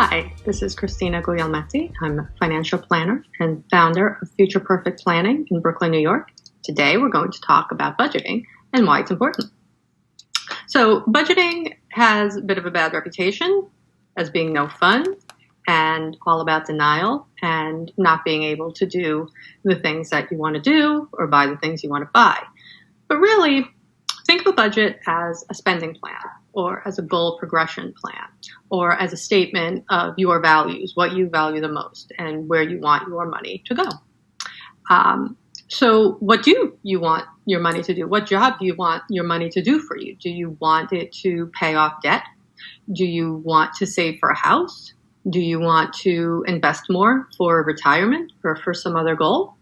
Hi, this is Cristina Guglielmetti. I'm a financial planner and founder of Future Perfect Planning in Brooklyn, New York. Today we're going to talk about budgeting and why it's important. So budgeting has a bit of a bad reputation as being no fun and all about denial and not being able to do the things that you want to do or buy the things you want to buy. But really, think of a budget as a spending plan or as a goal progression plan or as a statement of your values, what you value the most and where you want your money to go. So what do you want your money to do? What job do you want your money to do for you? Do you want it to pay off debt? Do you want to save for a house? Do you want to invest more for retirement or for some other goal?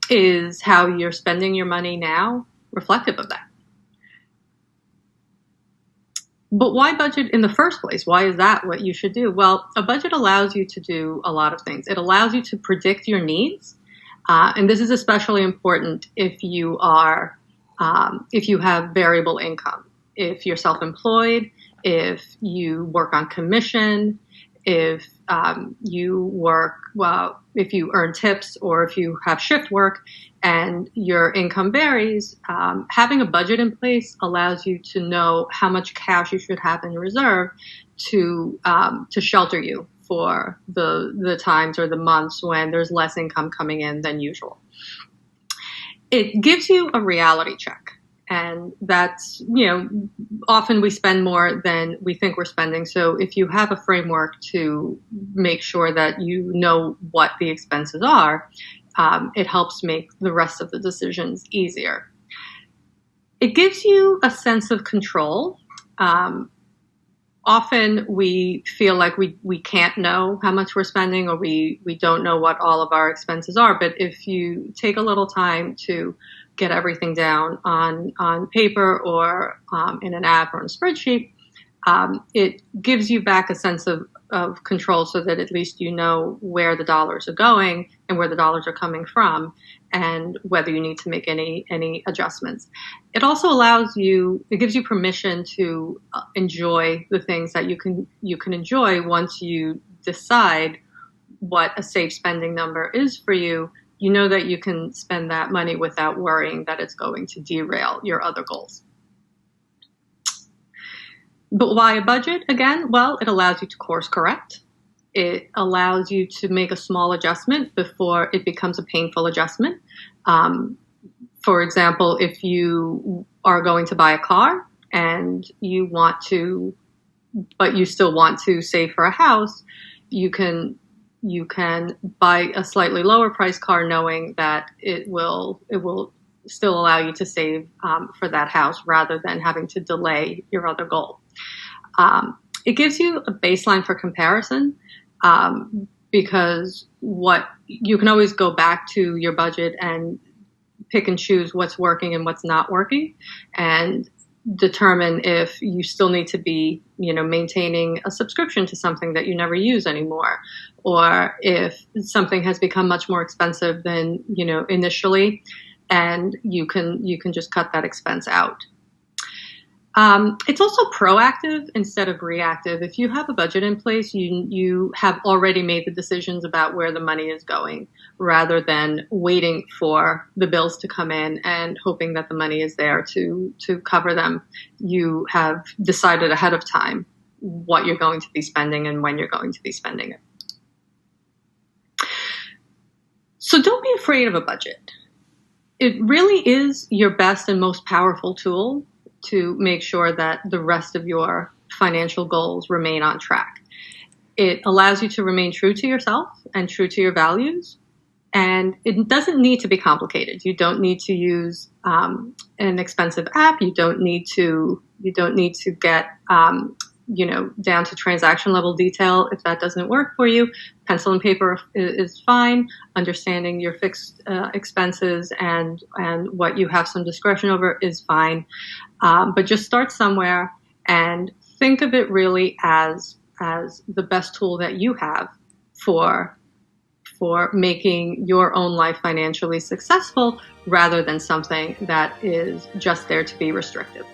Is how you're spending your money now reflective of that? But why budget in the first place? Why is that what you should do? Well, a budget allows you to do a lot of things. It allows you to predict your needs. And this is especially important if you have variable income, if you're self-employed, if you work on commission, if if you earn tips or if you have shift work and your income varies, having a budget in place allows you to know how much cash you should have in reserve to shelter you for the times or the months when there's less income coming in than usual. It gives you a reality check. And that's, often we spend more than we think we're spending. So if you have a framework to make sure that you know what the expenses are, it helps make the rest of the decisions easier. It gives you a sense of control. Often we feel like we can't know how much we're spending or we don't know what all of our expenses are. But if you take a little time to get everything down on paper or in an app or in a spreadsheet, it gives you back a sense of control so that at least you know where the dollars are going and where the dollars are coming from and whether you need to make any adjustments. It also it gives you permission to enjoy the things that you can enjoy once you decide what a safe spending number is for you. You know that you can spend that money without worrying that it's going to derail your other goals. But why a budget again? Well, it allows you to course correct. It allows you to make a small adjustment before it becomes a painful adjustment. For example, if you are going to buy a car and but you still want to save for a house, you can buy a slightly lower price car knowing that it will still allow you to save for that house rather than having to delay your other goal. It gives you a baseline for comparison because you can always go back to your budget and pick and choose what's working and what's not working and determine if you still need to be, maintaining a subscription to something that you never use anymore, or if something has become much more expensive than, initially, and you can just cut that expense out. It's also proactive instead of reactive. If you have a budget in place, you have already made the decisions about where the money is going rather than waiting for the bills to come in and hoping that the money is there to cover them. You have decided ahead of time what you're going to be spending and when you're going to be spending it. So don't be afraid of a budget. It really is your best and most powerful tool to make sure that the rest of your financial goals remain on track. It allows you to remain true to yourself and true to your values. And it doesn't need to be complicated. You don't need to use an expensive app. You don't need to get down to transaction level detail if that doesn't work for you. Pencil and paper is fine. Understanding your fixed expenses and what you have some discretion over is fine. But just start somewhere and think of it really as the best tool that you have for making your own life financially successful rather than something that is just there to be restrictive.